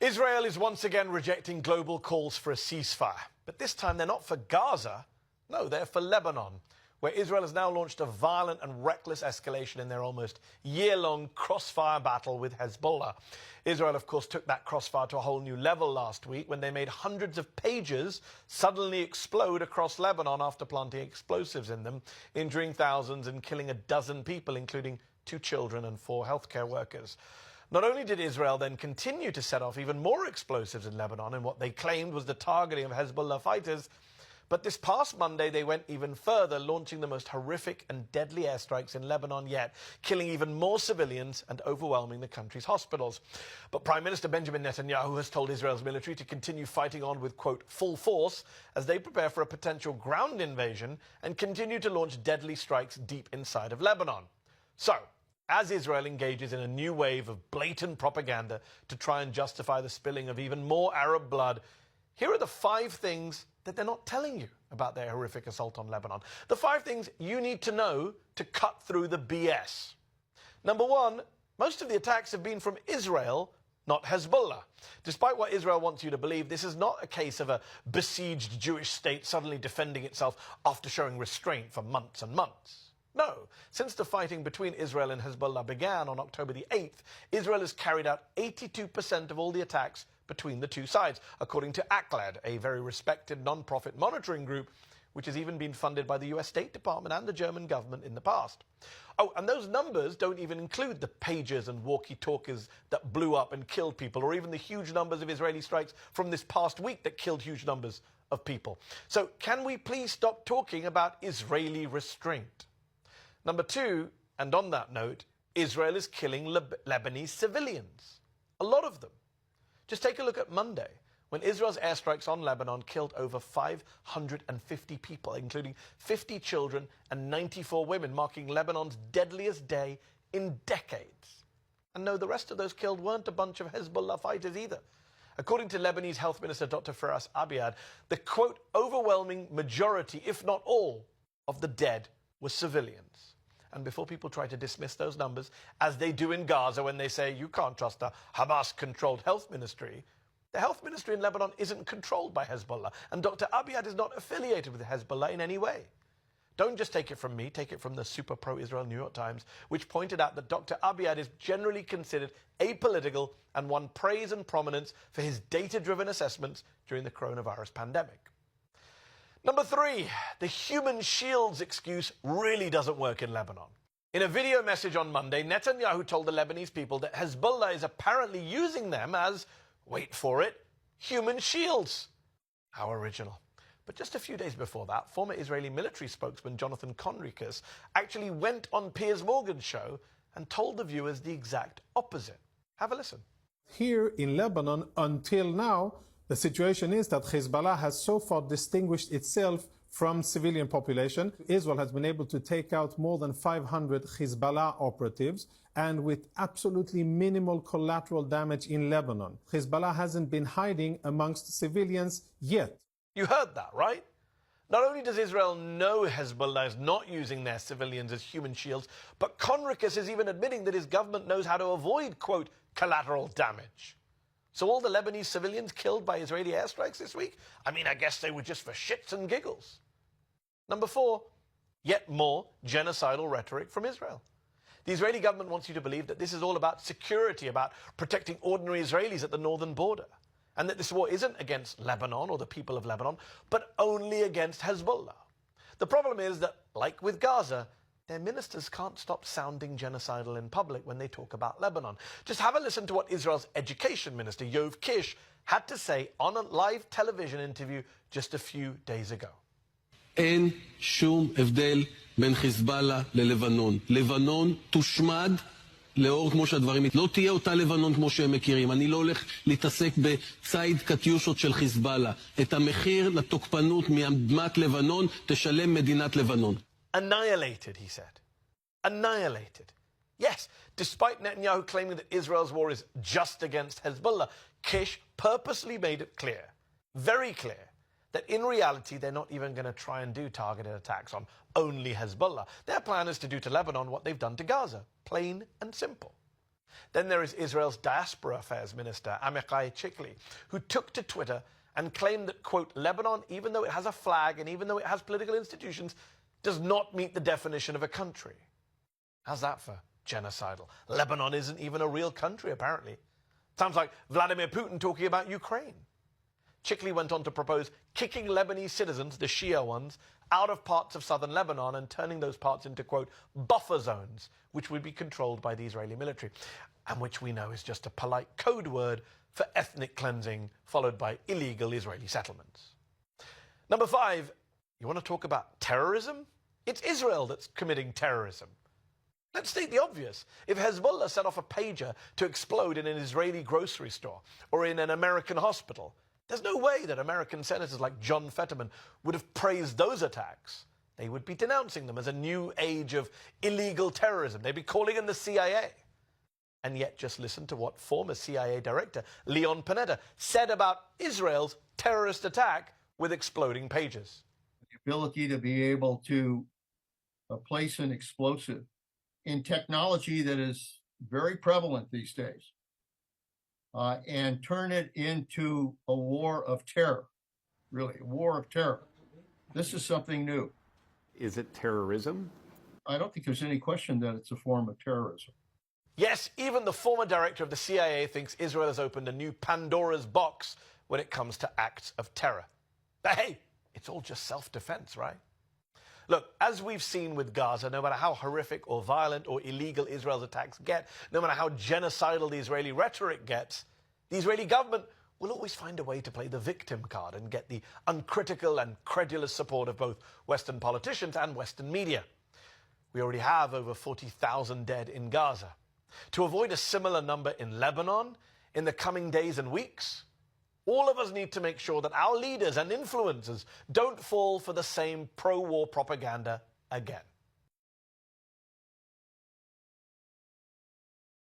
Israel is once again rejecting global calls for a ceasefire. But this time they're not for Gaza. No, they're for Lebanon, where Israel has now launched a violent and reckless escalation in their almost year-long crossfire battle with Hezbollah. Israel, of course, took that crossfire to a whole new level last week when they made hundreds of pages suddenly explode across Lebanon after planting explosives in them, injuring thousands and killing a dozen people, including 2 children and 4 healthcare workers. Not only did Israel then continue to set off even more explosives in Lebanon in what they claimed was the targeting of Hezbollah fighters, but this past Monday they went even further, launching the most horrific and deadly airstrikes in Lebanon yet, killing even more civilians and overwhelming the country's hospitals. But Prime Minister Benjamin Netanyahu has told Israel's military to continue fighting on with, quote, full force as they prepare for a potential ground invasion and continue to launch deadly strikes deep inside of Lebanon. So, as Israel engages in a new wave of blatant propaganda to try and justify the spilling of even more Arab blood, here are the 5 things that they're not telling you about their horrific assault on Lebanon. The 5 things you need to know to cut through the BS. Number 1, most of the attacks have been from Israel, not Hezbollah. Despite what Israel wants you to believe, this is not a case of a besieged Jewish state suddenly defending itself after showing restraint for months and months. No, since the fighting between Israel and Hezbollah began on October the 8th, Israel has carried out 82% of all the attacks between the two sides, according to ACLAD, a very respected non-profit monitoring group, which has even been funded by the US State Department and the German government in the past. Oh, and those numbers don't even include the pagers and walkie-talkies that blew up and killed people, or even the huge numbers of Israeli strikes from this past week that killed huge numbers of people. So can we please stop talking about Israeli restraint? Number 2, and on that note, Israel is killing Lebanese civilians. A lot of them. Just take a look at Monday, when Israel's airstrikes on Lebanon killed over 550 people, including 50 children and 94 women, marking Lebanon's deadliest day in decades. And no, the rest of those killed weren't a bunch of Hezbollah fighters either. According to Lebanese Health Minister Dr. Firas Abiad, the, quote, overwhelming majority, if not all, of the dead were civilians. And before people try to dismiss those numbers, as they do in Gaza when they say you can't trust a Hamas-controlled health ministry, the health ministry in Lebanon isn't controlled by Hezbollah, and Dr. Abiad is not affiliated with Hezbollah in any way. Don't just take it from me, take it from the super pro-Israel New York Times, which pointed out that Dr. Abiad is generally considered apolitical and won praise and prominence for his data-driven assessments during the coronavirus pandemic. Number 3, the human shields excuse really doesn't work in Lebanon. In a video message on Monday, Netanyahu told the Lebanese people that Hezbollah is apparently using them as, wait for it, human shields. How original. But just a few days before that, former Israeli military spokesman Jonathan Conricus actually went on Piers Morgan's show and told the viewers the exact opposite. Have a listen. Here in Lebanon, until now, the situation is that Hezbollah has so far distinguished itself from civilian population. Israel has been able to take out more than 500 Hezbollah operatives and with absolutely minimal collateral damage in Lebanon. Hezbollah hasn't been hiding amongst civilians yet. You heard that, right? Not only does Israel know Hezbollah is not using their civilians as human shields, but Conricus is even admitting that his government knows how to avoid, quote, collateral damage. So all the Lebanese civilians killed by Israeli airstrikes this week? I mean, I guess they were just for shits and giggles. Number 4, yet more genocidal rhetoric from Israel. The Israeli government wants you to believe that this is all about security, about protecting ordinary Israelis at the northern border, and that this war isn't against Lebanon or the people of Lebanon, but only against Hezbollah. The problem is that, like with Gaza, their ministers can't stop sounding genocidal in public when they talk about Lebanon. Just have a listen to what Israel's education minister, Yoav Kish, had to say on a live television interview just a few days ago. אין שום הבדל בין חיזבאללה ללבנון. לבנון תושמד לאור כמו שהדברים... לא תהיה אותה לבנון כמו שהם מכירים. אני לא הולך להתעסק בצייד קטיושות של חיזבאללה. את המחיר לתוקפנות מאדמת לבנון תשלם מדינת לבנון. Annihilated, he said. Annihilated. Yes, despite Netanyahu claiming that Israel's war is just against Hezbollah, Kish purposely made it clear, very clear, that in reality they're not even going to try and do targeted attacks on only Hezbollah. Their plan is to do to Lebanon what they've done to Gaza, plain and simple. Then there is Israel's Diaspora Affairs Minister, Amichai Chikli, who took to Twitter and claimed that, quote, Lebanon, even though it has a flag and even though it has political institutions, does not meet the definition of a country. How's that for genocidal? Lebanon isn't even a real country, apparently. Sounds like Vladimir Putin talking about Ukraine. Chikli went on to propose kicking Lebanese citizens, the Shia ones, out of parts of southern Lebanon and turning those parts into, quote, buffer zones, which would be controlled by the Israeli military, and which we know is just a polite code word for ethnic cleansing, followed by illegal Israeli settlements. Number 5, you want to talk about terrorism? It's Israel that's committing terrorism. Let's state the obvious. If Hezbollah set off a pager to explode in an Israeli grocery store or in an American hospital, there's no way that American senators like John Fetterman would have praised those attacks. They would be denouncing them as a new age of illegal terrorism. They'd be calling in the CIA. And yet just listen to what former CIA director Leon Panetta said about Israel's terrorist attack with exploding pagers. The ability to be able to place an explosive in technology that is very prevalent these days and turn it into a war of terror, really, a war of terror. This is something new. Is it terrorism? I don't think there's any question that it's a form of terrorism. Yes, even the former director of the CIA thinks Israel has opened a new Pandora's box when it comes to acts of terror. But hey, it's all just self-defense, right? Look, as we've seen with Gaza, no matter how horrific or violent or illegal Israel's attacks get, no matter how genocidal the Israeli rhetoric gets, the Israeli government will always find a way to play the victim card and get the uncritical and credulous support of both Western politicians and Western media. We already have over 40,000 dead in Gaza. To avoid a similar number in Lebanon in the coming days and weeks, all of us need to make sure that our leaders and influencers don't fall for the same pro-war propaganda again.